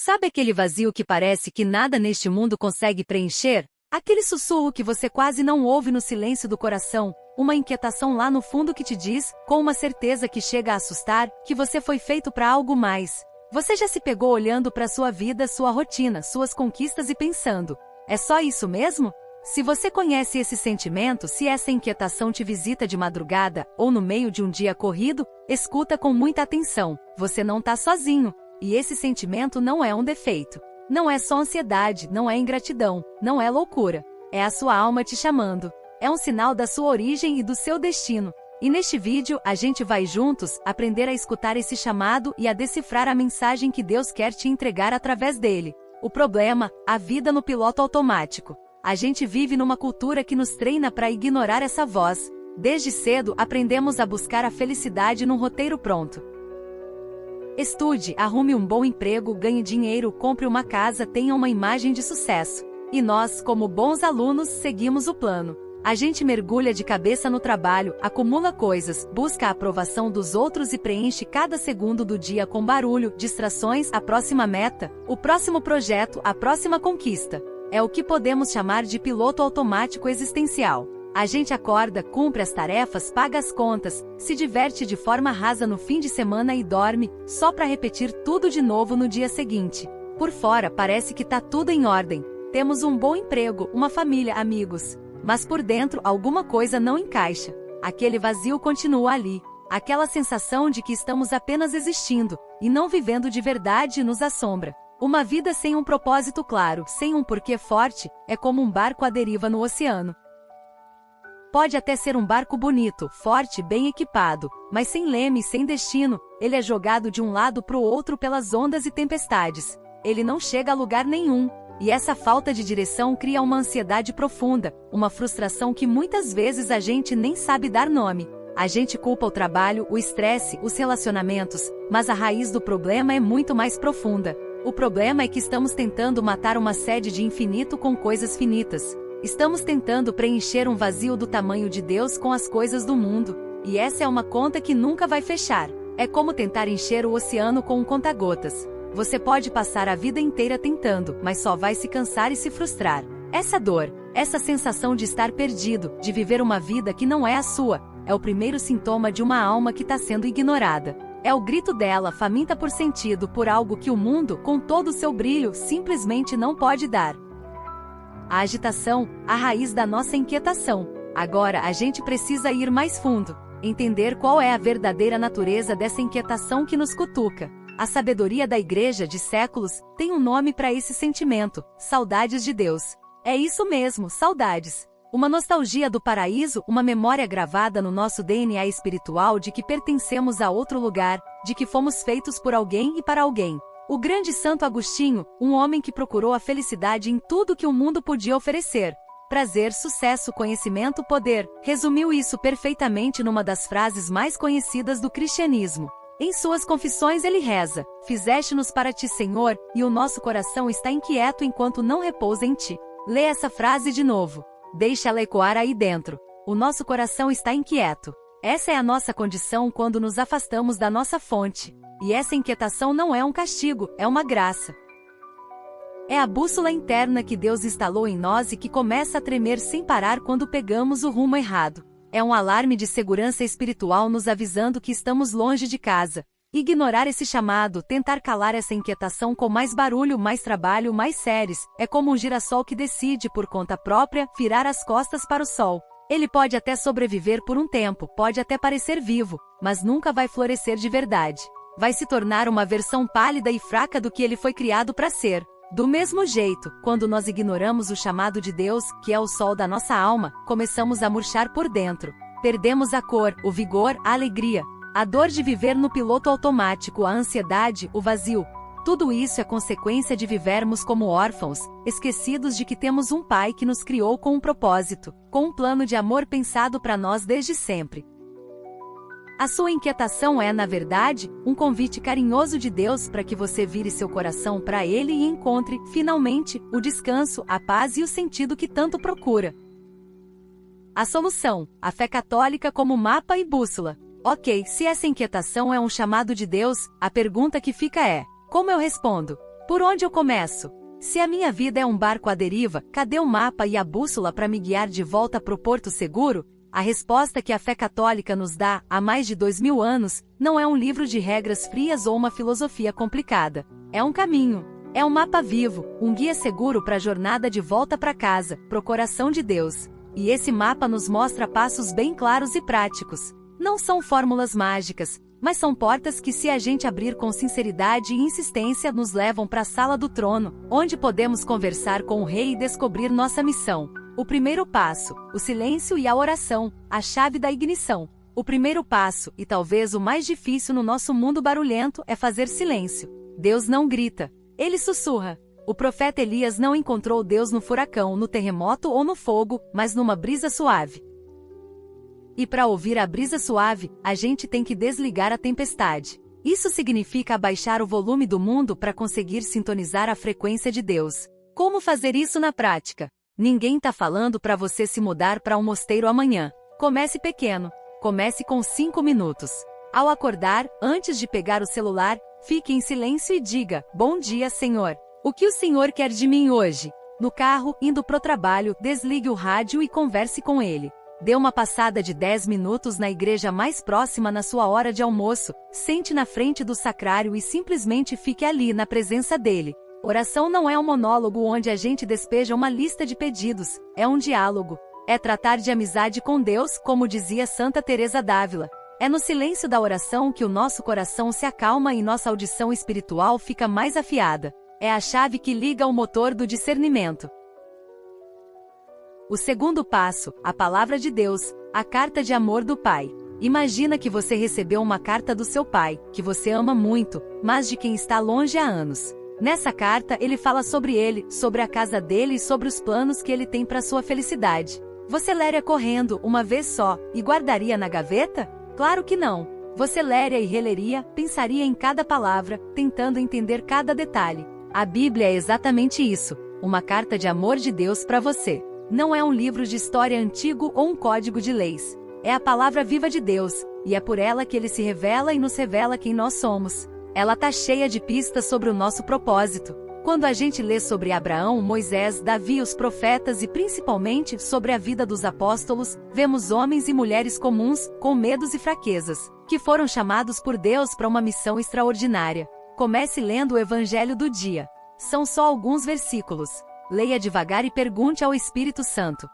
Sabe aquele vazio que parece que nada neste mundo consegue preencher? Aquele sussurro que você quase não ouve no silêncio do coração, uma inquietação lá no fundo que te diz, com uma certeza que chega a assustar, que você foi feito para algo mais. Você já se pegou olhando para sua vida, sua rotina, suas conquistas e pensando: é só isso mesmo? Se você conhece esse sentimento, se essa inquietação te visita de madrugada ou no meio de um dia corrido, escuta com muita atenção. Você não está sozinho. E esse sentimento não é um defeito. Não é só ansiedade, não é ingratidão, não é loucura. É a sua alma te chamando. É um sinal da sua origem e do seu destino. E neste vídeo, a gente vai juntos aprender a escutar esse chamado e a decifrar a mensagem que Deus quer te entregar através dele. O problema, a vida no piloto automático. A gente vive numa cultura que nos treina para ignorar essa voz. Desde cedo, aprendemos a buscar a felicidade num roteiro pronto. Estude, arrume um bom emprego, ganhe dinheiro, compre uma casa, tenha uma imagem de sucesso. E nós, como bons alunos, seguimos o plano. A gente mergulha de cabeça no trabalho, acumula coisas, busca a aprovação dos outros e preenche cada segundo do dia com barulho, distrações, a próxima meta, o próximo projeto, a próxima conquista. É o que podemos chamar de piloto automático existencial. A gente acorda, cumpre as tarefas, paga as contas, se diverte de forma rasa no fim de semana e dorme, só para repetir tudo de novo no dia seguinte. Por fora parece que tá tudo em ordem. Temos um bom emprego, uma família, amigos. Mas por dentro alguma coisa não encaixa. Aquele vazio continua ali. Aquela sensação de que estamos apenas existindo, e não vivendo de verdade nos assombra. Uma vida sem um propósito claro, sem um porquê forte, é como um barco à deriva no oceano. Pode até ser um barco bonito, forte, bem equipado, mas sem leme e sem destino, ele é jogado de um lado para o outro pelas ondas e tempestades. Ele não chega a lugar nenhum, e essa falta de direção cria uma ansiedade profunda, uma frustração que muitas vezes a gente nem sabe dar nome. A gente culpa o trabalho, o estresse, os relacionamentos, mas a raiz do problema é muito mais profunda. O problema é que estamos tentando matar uma sede de infinito com coisas finitas. Estamos tentando preencher um vazio do tamanho de Deus com as coisas do mundo, e essa é uma conta que nunca vai fechar. É como tentar encher o oceano com um conta-gotas. Você pode passar a vida inteira tentando, mas só vai se cansar e se frustrar. Essa dor, essa sensação de estar perdido, de viver uma vida que não é a sua, é o primeiro sintoma de uma alma que está sendo ignorada. É o grito dela, faminta por sentido, por algo que o mundo, com todo o seu brilho, simplesmente não pode dar. A agitação, a raiz da nossa inquietação. Agora a gente precisa ir mais fundo, entender qual é a verdadeira natureza dessa inquietação que nos cutuca. A sabedoria da igreja de séculos tem um nome para esse sentimento: saudades de Deus. É isso mesmo, saudades. Uma nostalgia do paraíso, uma memória gravada no nosso DNA espiritual de que pertencemos a outro lugar, de que fomos feitos por alguém e para alguém. O grande Santo Agostinho, um homem que procurou a felicidade em tudo que o mundo podia oferecer. Prazer, sucesso, conhecimento, poder, resumiu isso perfeitamente numa das frases mais conhecidas do cristianismo. Em suas confissões ele reza: fizeste-nos para ti, Senhor, e o nosso coração está inquieto enquanto não repousa em ti. Lê essa frase de novo. Deixa ela ecoar aí dentro. O nosso coração está inquieto. Essa é a nossa condição quando nos afastamos da nossa fonte. E essa inquietação não é um castigo, é uma graça. É a bússola interna que Deus instalou em nós e que começa a tremer sem parar quando pegamos o rumo errado. É um alarme de segurança espiritual nos avisando que estamos longe de casa. Ignorar esse chamado, tentar calar essa inquietação com mais barulho, mais trabalho, mais séries, é como um girassol que decide por conta própria virar as costas para o sol. Ele pode até sobreviver por um tempo, pode até parecer vivo, mas nunca vai florescer de verdade. Vai se tornar uma versão pálida e fraca do que ele foi criado para ser. Do mesmo jeito, quando nós ignoramos o chamado de Deus, que é o sol da nossa alma, começamos a murchar por dentro. Perdemos a cor, o vigor, a alegria. A dor de viver no piloto automático, a ansiedade, o vazio. Tudo isso é consequência de vivermos como órfãos, esquecidos de que temos um Pai que nos criou com um propósito, com um plano de amor pensado para nós desde sempre. A sua inquietação é, na verdade, um convite carinhoso de Deus para que você vire seu coração para Ele e encontre, finalmente, o descanso, a paz e o sentido que tanto procura. A solução: a fé católica como mapa e bússola. Ok, se essa inquietação é um chamado de Deus, a pergunta que fica é: como eu respondo? Por onde eu começo? Se a minha vida é um barco à deriva, cadê o mapa e a bússola para me guiar de volta pro porto seguro? A resposta que a fé católica nos dá, há mais de 2000 anos, não é um livro de regras frias ou uma filosofia complicada. É um caminho. É um mapa vivo, um guia seguro para a jornada de volta para casa, pro coração de Deus. E esse mapa nos mostra passos bem claros e práticos. Não são fórmulas mágicas, mas são portas que, se a gente abrir com sinceridade e insistência, nos levam para a sala do trono, onde podemos conversar com o Rei e descobrir nossa missão. O primeiro passo, o silêncio e a oração, a chave da ignição. O primeiro passo, e talvez o mais difícil no nosso mundo barulhento, é fazer silêncio. Deus não grita, ele sussurra. O profeta Elias não encontrou Deus no furacão, no terremoto ou no fogo, mas numa brisa suave. E para ouvir a brisa suave, a gente tem que desligar a tempestade. Isso significa abaixar o volume do mundo para conseguir sintonizar a frequência de Deus. Como fazer isso na prática? Ninguém tá falando para você se mudar para um mosteiro amanhã. Comece pequeno. Comece com 5 minutos. Ao acordar, antes de pegar o celular, fique em silêncio e diga: "Bom dia, Senhor. O que o Senhor quer de mim hoje?" No carro, indo pro trabalho, desligue o rádio e converse com ele. Dê uma passada de 10 minutos na igreja mais próxima na sua hora de almoço, sente na frente do sacrário e simplesmente fique ali na presença dele. Oração não é um monólogo onde a gente despeja uma lista de pedidos, é um diálogo. É tratar de amizade com Deus, como dizia Santa Teresa d'Ávila. É no silêncio da oração que o nosso coração se acalma e nossa audição espiritual fica mais afiada. É a chave que liga o motor do discernimento. O segundo passo, a palavra de Deus, a carta de amor do Pai. Imagina que você recebeu uma carta do seu pai, que você ama muito, mas de quem está longe há anos. Nessa carta, ele fala sobre ele, sobre a casa dele e sobre os planos que ele tem para sua felicidade. Você leria correndo, uma vez só, e guardaria na gaveta? Claro que não. Você leria e releria, pensaria em cada palavra, tentando entender cada detalhe. A Bíblia é exatamente isso, uma carta de amor de Deus para você. Não é um livro de história antigo ou um código de leis. É a palavra viva de Deus, e é por ela que ele se revela e nos revela quem nós somos. Ela tá cheia de pistas sobre o nosso propósito. Quando a gente lê sobre Abraão, Moisés, Davi, os profetas e principalmente sobre a vida dos apóstolos, vemos homens e mulheres comuns, com medos e fraquezas, que foram chamados por Deus para uma missão extraordinária. Comece lendo o Evangelho do dia. São só alguns versículos. Leia devagar e pergunte ao Espírito Santo: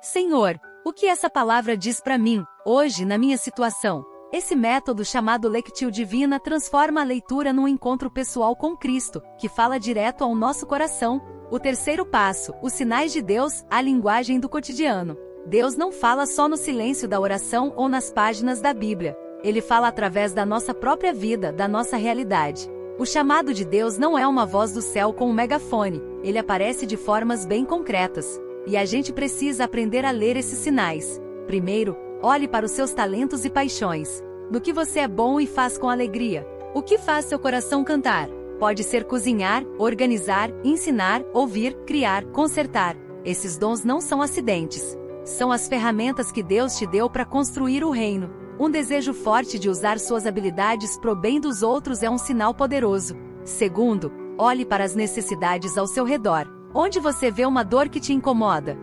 Senhor, o que essa palavra diz para mim, hoje na minha situação? Esse método chamado Lectio Divina transforma a leitura num encontro pessoal com Cristo, que fala direto ao nosso coração. O terceiro passo, os sinais de Deus, a linguagem do cotidiano. Deus não fala só no silêncio da oração ou nas páginas da Bíblia. Ele fala através da nossa própria vida, da nossa realidade. O chamado de Deus não é uma voz do céu com um megafone, ele aparece de formas bem concretas. E a gente precisa aprender a ler esses sinais. Primeiro, olhe para os seus talentos e paixões. Do que você é bom e faz com alegria. O que faz seu coração cantar? Pode ser cozinhar, organizar, ensinar, ouvir, criar, consertar. Esses dons não são acidentes. São as ferramentas que Deus te deu para construir o reino. Um desejo forte de usar suas habilidades pro bem dos outros é um sinal poderoso. Segundo, olhe para as necessidades ao seu redor. Onde você vê uma dor que te incomoda?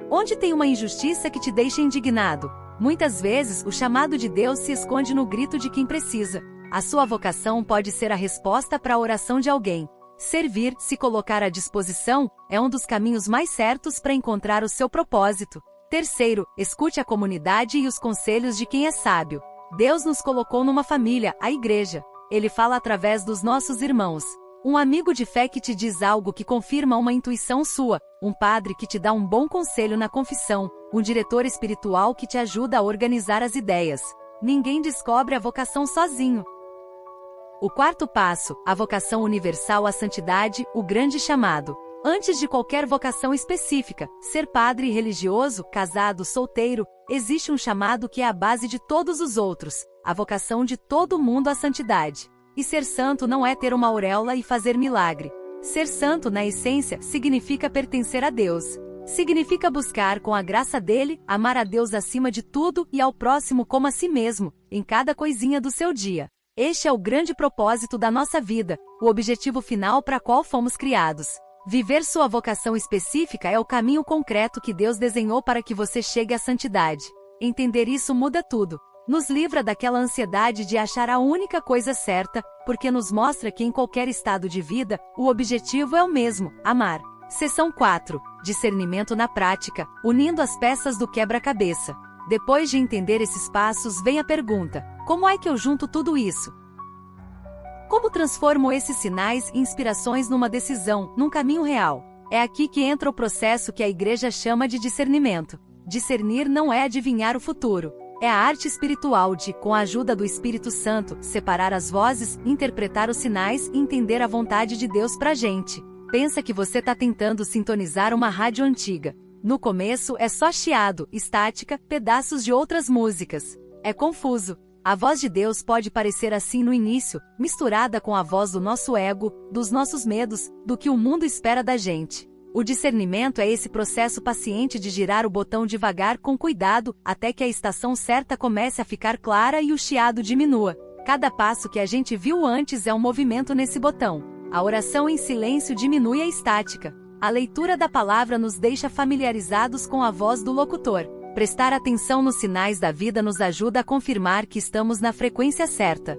Onde tem uma injustiça que te deixa indignado? Muitas vezes, o chamado de Deus se esconde no grito de quem precisa. A sua vocação pode ser a resposta para a oração de alguém. Servir, se colocar à disposição, é um dos caminhos mais certos para encontrar o seu propósito. Terceiro, escute a comunidade e os conselhos de quem é sábio. Deus nos colocou numa família, a igreja. Ele fala através dos nossos irmãos. Um amigo de fé que te diz algo que confirma uma intuição sua, um padre que te dá um bom conselho na confissão, um diretor espiritual que te ajuda a organizar as ideias. Ninguém descobre a vocação sozinho. O quarto passo, a vocação universal à santidade, o grande chamado. Antes de qualquer vocação específica, ser padre religioso, casado, solteiro, existe um chamado que é a base de todos os outros, a vocação de todo mundo à santidade. E ser santo não é ter uma auréola e fazer milagre. Ser santo, na essência, significa pertencer a Deus. Significa buscar com a graça dele, amar a Deus acima de tudo e ao próximo como a si mesmo, em cada coisinha do seu dia. Este é o grande propósito da nossa vida, o objetivo final para qual fomos criados. Viver sua vocação específica é o caminho concreto que Deus desenhou para que você chegue à santidade. Entender isso muda tudo. Nos livra daquela ansiedade de achar a única coisa certa, porque nos mostra que em qualquer estado de vida, o objetivo é o mesmo: amar. Seção 4. Discernimento na prática, unindo as peças do quebra-cabeça. Depois de entender esses passos, vem a pergunta: como é que eu junto tudo isso? Como transformo esses sinais e inspirações numa decisão, num caminho real? É aqui que entra o processo que a igreja chama de discernimento. Discernir não é adivinhar o futuro. É a arte espiritual de, com a ajuda do Espírito Santo, separar as vozes, interpretar os sinais e entender a vontade de Deus pra gente. Pensa que você tá tentando sintonizar uma rádio antiga. No começo é só chiado, estática, pedaços de outras músicas. É confuso. A voz de Deus pode parecer assim no início, misturada com a voz do nosso ego, dos nossos medos, do que o mundo espera da gente. O discernimento é esse processo paciente de girar o botão devagar com cuidado, até que a estação certa comece a ficar clara e o chiado diminua. Cada passo que a gente viu antes é um movimento nesse botão. A oração em silêncio diminui a estática. A leitura da palavra nos deixa familiarizados com a voz do locutor. Prestar atenção nos sinais da vida nos ajuda a confirmar que estamos na frequência certa.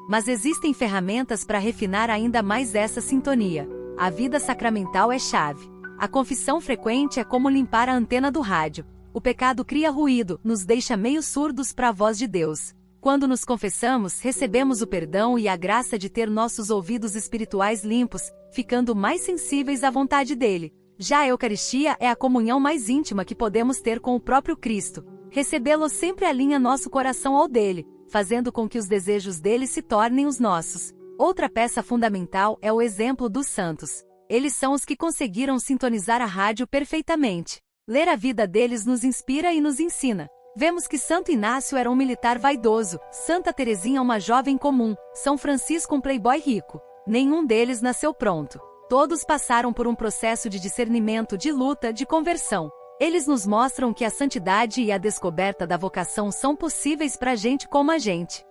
Mas existem ferramentas para refinar ainda mais essa sintonia. A vida sacramental é chave. A confissão frequente é como limpar a antena do rádio. O pecado cria ruído, nos deixa meio surdos para a voz de Deus. Quando nos confessamos, recebemos o perdão e a graça de ter nossos ouvidos espirituais limpos, ficando mais sensíveis à vontade dele. Já a Eucaristia é a comunhão mais íntima que podemos ter com o próprio Cristo. Recebê-lo sempre alinha nosso coração ao dele, fazendo com que os desejos dele se tornem os nossos. Outra peça fundamental é o exemplo dos santos. Eles são os que conseguiram sintonizar a rádio perfeitamente. Ler a vida deles nos inspira e nos ensina. Vemos que Santo Inácio era um militar vaidoso, Santa Teresinha uma jovem comum, São Francisco um playboy rico. Nenhum deles nasceu pronto. Todos passaram por um processo de discernimento, de luta, de conversão. Eles nos mostram que a santidade e a descoberta da vocação são possíveis para gente como a gente.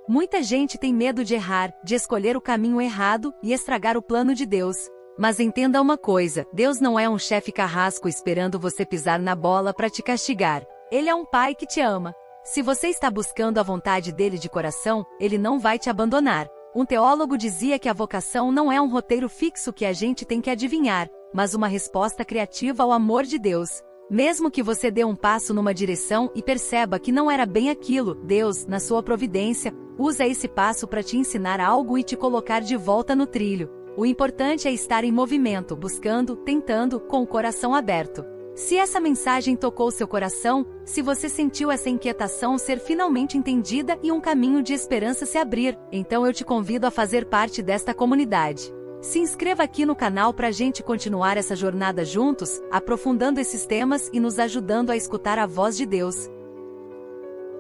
Muita gente tem medo de errar, de escolher o caminho errado e estragar o plano de Deus. Mas entenda uma coisa: Deus não é um chefe carrasco esperando você pisar na bola para te castigar. Ele é um pai que te ama. Se você está buscando a vontade dele de coração, ele não vai te abandonar. Um teólogo dizia que a vocação não é um roteiro fixo que a gente tem que adivinhar, mas uma resposta criativa ao amor de Deus. Mesmo que você dê um passo numa direção e perceba que não era bem aquilo, Deus, na sua providência, usa esse passo para te ensinar algo e te colocar de volta no trilho. O importante é estar em movimento, buscando, tentando, com o coração aberto. Se essa mensagem tocou seu coração, se você sentiu essa inquietação ser finalmente entendida e um caminho de esperança se abrir, então eu te convido a fazer parte desta comunidade. Se inscreva aqui no canal para a gente continuar essa jornada juntos, aprofundando esses temas e nos ajudando a escutar a voz de Deus.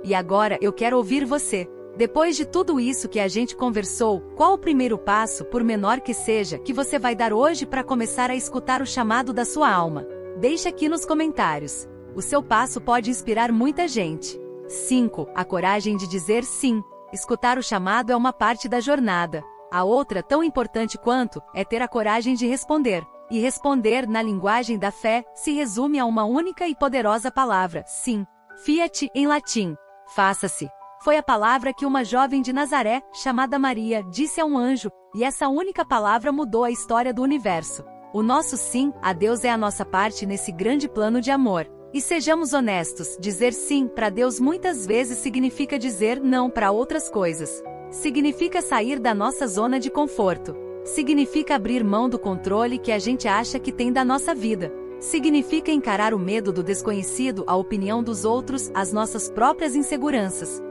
E agora eu quero ouvir você. Depois de tudo isso que a gente conversou, qual o primeiro passo, por menor que seja, que você vai dar hoje para começar a escutar o chamado da sua alma? Deixe aqui nos comentários. O seu passo pode inspirar muita gente. 5. A coragem de dizer sim. Escutar o chamado é uma parte da jornada. A outra, tão importante quanto, é ter a coragem de responder. E responder, na linguagem da fé, se resume a uma única e poderosa palavra: sim. Fiat, em latim. Faça-se. Foi a palavra que uma jovem de Nazaré, chamada Maria, disse a um anjo, e essa única palavra mudou a história do universo. O nosso sim a Deus é a nossa parte nesse grande plano de amor. E sejamos honestos, dizer sim para Deus muitas vezes significa dizer não para outras coisas. Significa sair da nossa zona de conforto. Significa abrir mão do controle que a gente acha que tem da nossa vida. Significa encarar o medo do desconhecido, a opinião dos outros, as nossas próprias inseguranças.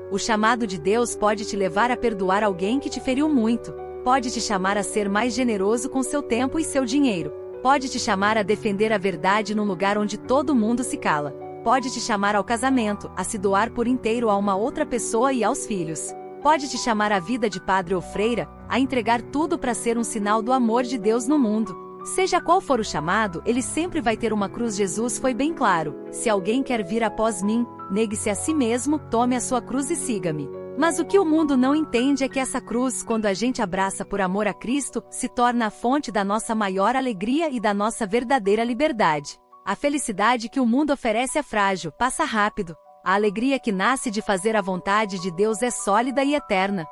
O chamado de Deus pode te levar a perdoar alguém que te feriu muito. Pode te chamar a ser mais generoso com seu tempo e seu dinheiro. Pode te chamar a defender a verdade num lugar onde todo mundo se cala. Pode te chamar ao casamento, a se doar por inteiro a uma outra pessoa e aos filhos. Pode te chamar à vida de padre ou freira, a entregar tudo para ser um sinal do amor de Deus no mundo. Seja qual for o chamado, ele sempre vai ter uma cruz. Jesus foi bem claro: se alguém quer vir após mim, negue-se a si mesmo, tome a sua cruz e siga-me. Mas o que o mundo não entende é que essa cruz, quando a gente abraça por amor a Cristo, se torna a fonte da nossa maior alegria e da nossa verdadeira liberdade. A felicidade que o mundo oferece é frágil, passa rápido. A alegria que nasce de fazer a vontade de Deus é sólida e eterna.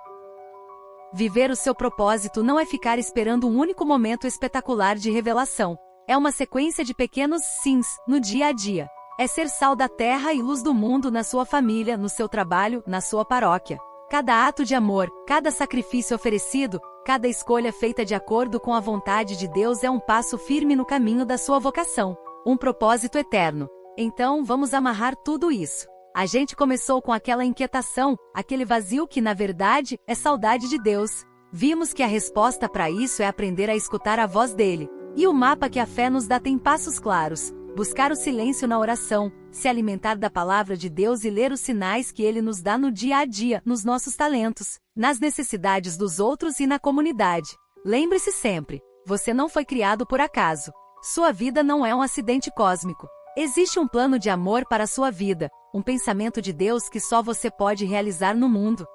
Viver o seu propósito não é ficar esperando um único momento espetacular de revelação. É uma sequência de pequenos sims, no dia a dia. É ser sal da terra e luz do mundo na sua família, no seu trabalho, na sua paróquia. Cada ato de amor, cada sacrifício oferecido, cada escolha feita de acordo com a vontade de Deus é um passo firme no caminho da sua vocação. Um propósito eterno. Então, vamos amarrar tudo isso. A gente começou com aquela inquietação, aquele vazio que, na verdade, é saudade de Deus. Vimos que a resposta para isso é aprender a escutar a voz dele. E o mapa que a fé nos dá tem passos claros. Buscar o silêncio na oração, se alimentar da palavra de Deus e ler os sinais que ele nos dá no dia a dia, nos nossos talentos, nas necessidades dos outros e na comunidade. Lembre-se sempre, você não foi criado por acaso. Sua vida não é um acidente cósmico. Existe um plano de amor para a sua vida, um pensamento de Deus que só você pode realizar no mundo.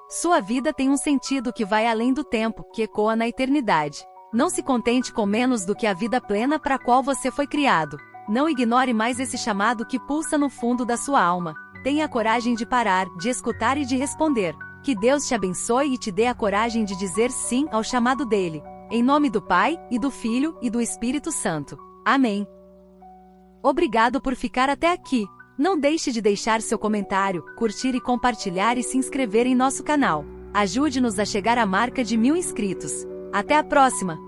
Sua vida tem um sentido que vai além do tempo, que ecoa na eternidade. Não se contente com menos do que a vida plena para a qual você foi criado. Não ignore mais esse chamado que pulsa no fundo da sua alma. Tenha a coragem de parar, de escutar e de responder. Que Deus te abençoe e te dê a coragem de dizer sim ao chamado dele. Em nome do Pai, e do Filho, e do Espírito Santo. Amém. Obrigado por ficar até aqui. Não deixe de deixar seu comentário, curtir e compartilhar e se inscrever em nosso canal. Ajude-nos a chegar à marca de 1000 inscritos. Até a próxima!